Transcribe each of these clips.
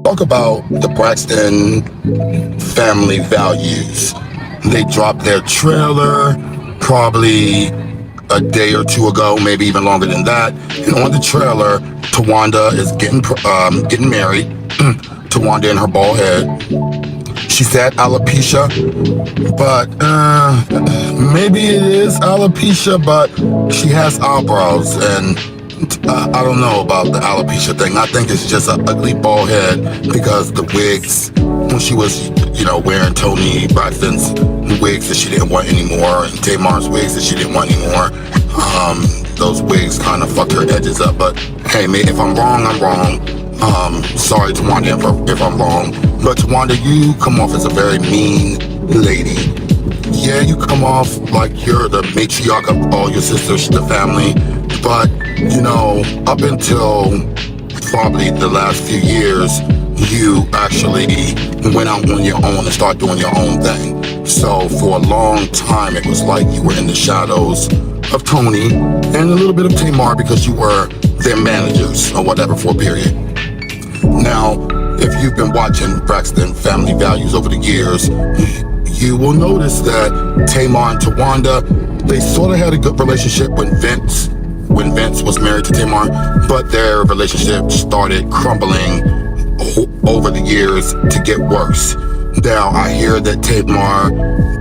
talk about the Braxton family values. They dropped their trailer probably a day or two ago, maybe even longer than that. And on the trailer, Tawanda is getting married. Tawanda and her bald head. She said alopecia, but maybe it is alopecia, but she has eyebrows, and I don't know about the alopecia thing. I think it's just an ugly bald head because the wigs, when she was, wearing Tony Braxton's wigs that she didn't want anymore, and Tamar's wigs that she didn't want anymore, those wigs kind of fucked her edges up. But hey, man, if I'm wrong, I'm wrong. Sorry, Tawanda, if I'm wrong. But Tawanda, you come off as a very mean lady. Yeah, you come off like you're the matriarch of all your sisters, the family. But, up until probably the last few years, you actually went out on your own and started doing your own thing. So for a long time, it was like you were in the shadows of Tony and a little bit of Tamar because you were their managers or whatever for a period. Now, if you've been watching Braxton Family Values over the years, you will notice that Tamar and Tawanda, they sort of had a good relationship when Vince was married to Tamar, but their relationship started crumbling over the years to get worse. Now, I hear that Tamar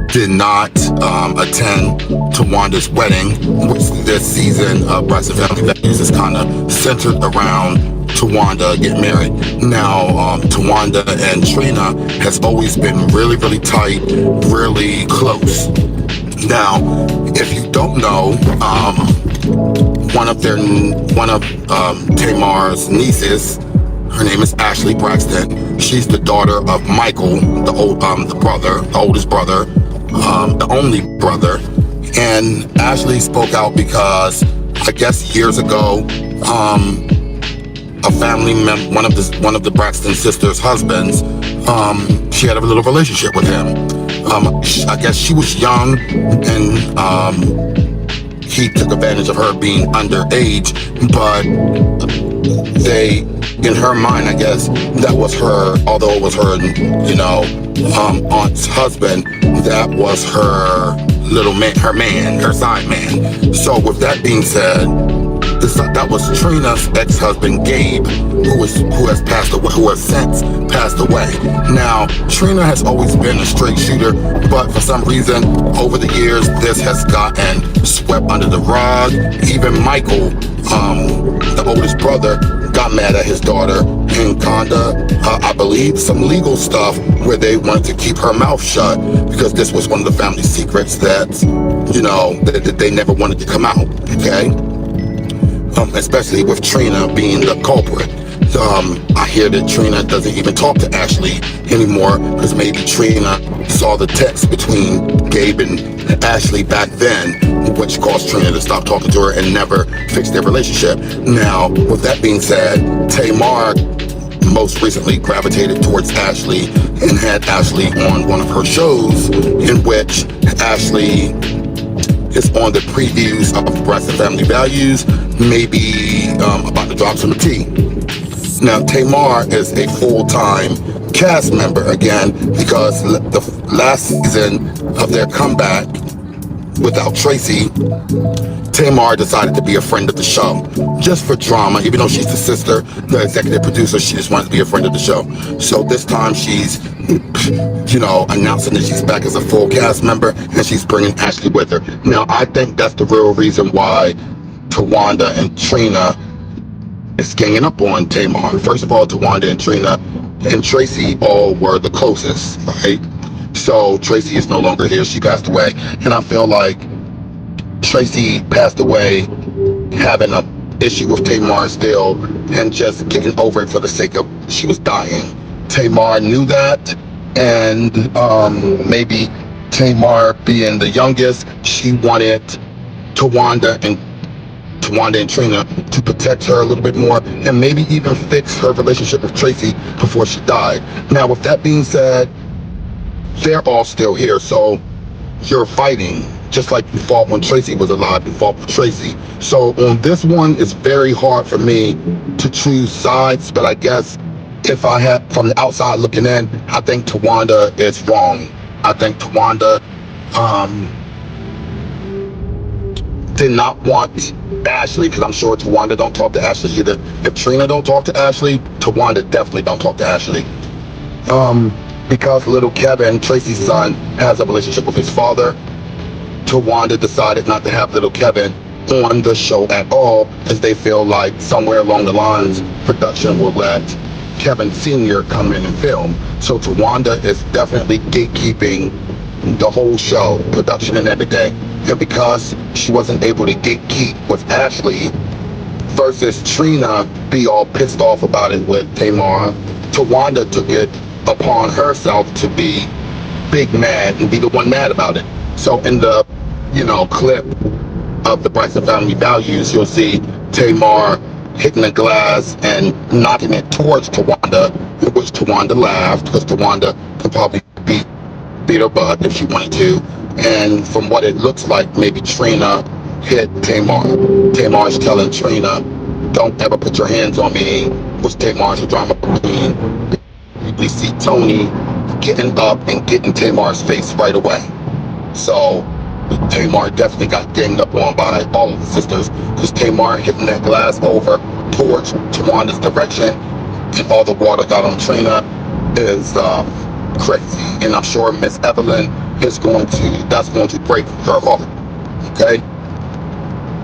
did not attend Tawanda's wedding, which this season of Braxton Family Values is kind of centered around Tawanda getting married. Now, Tawanda and Trina has always been really, really tight, really close. Now, if you don't know, one of Tamar's nieces, her name is Ashlee Braxton. She's the daughter of Michael, the oldest brother, the only brother. And Ashlee spoke out because I guess years ago, a family member, one of the Braxton sisters' husbands, she had a little relationship with him. I guess she was young, and he took advantage of her being underage, but in her mind, I guess, that was her, although it was her, aunt's husband, that was her little man, her side man. So with that being said, that was Trina's ex-husband, Gabe, who has passed away, who has since passed away. Now, Trina has always been a straight shooter, but for some reason, over the years, this has gotten swept under the rug. Even Michael, the oldest brother, got mad at his daughter and kinda, I believe, some legal stuff where they wanted to keep her mouth shut because this was one of the family secrets that they never wanted to come out, okay? Especially with Trina being the culprit. I hear that Trina doesn't even talk to Ashlee anymore because maybe Trina saw the text between Gabe and Ashlee back then, which caused Trina to stop talking to her and never fix their relationship. Now, with that being said, Tamar most recently gravitated towards Ashlee and had Ashlee on one of her shows in which Ashlee is on the previews of Braxton Family Values, maybe about to drop some tea. Now, Tamar is a full-time cast member again because the last season of their comeback without Tracy, Tamar decided to be a friend of the show just for drama. Even though she's the sister, the executive producer, she just wanted to be a friend of the show. So this time she's, announcing that she's back as a full cast member and she's bringing Ashlee with her. Now, I think that's the real reason why Tawanda and Trina is ganging up on Tamar. First of all, Tawanda and Trina and Tracy all were the closest, right? So Tracy is no longer here. She passed away. And I feel like Tracy passed away having an issue with Tamar still and just getting over it for the sake of she was dying. Tamar knew that, and maybe Tamar being the youngest, she wanted Tawanda and Trina to protect her a little bit more and maybe even fix her relationship with Tracy before she died. Now, with that being said, they're all still here, so you're fighting just like you fought when Tracy was alive. You fought for Tracy. So on this one, it's very hard for me to choose sides, but I guess if I had from the outside looking in, I think Tawanda is wrong. I think Tawanda um, did not want Ashlee, because I'm sure Tawanda don't talk to Ashlee either. If Trina don't talk to Ashlee, Tawanda definitely don't talk to Ashlee. Because little Kevin, Tracy's son, has a relationship with his father, Tawanda decided not to have little Kevin on the show at all, as they feel like somewhere along the lines, production will let Kevin Sr. come in and film. So Tawanda is definitely gatekeeping the whole show, production and everything. And because she wasn't able to gatekeep with Ashlee versus Trina be all pissed off about it with Tamar, Tawanda took it upon herself to be big mad and be the one mad about it. So in the, clip of the Braxton Family Values, you'll see Tamar hitting the glass and knocking it towards Tawanda, in which Tawanda laughed, because Tawanda could probably beat her butt if she wanted to. And from what it looks like, maybe Trina hit Tamar. Tamar's telling Trina, don't ever put your hands on me, which Tamar's a drama queen. We see Tony getting up and getting Tamar's face right away. So Tamar definitely got ganged up on by all of the sisters, because Tamar hitting that glass over towards Tawanda's direction, and all the water got on Trina is crazy. And I'm sure Miss Evelyn that's going to break her heart. Okay?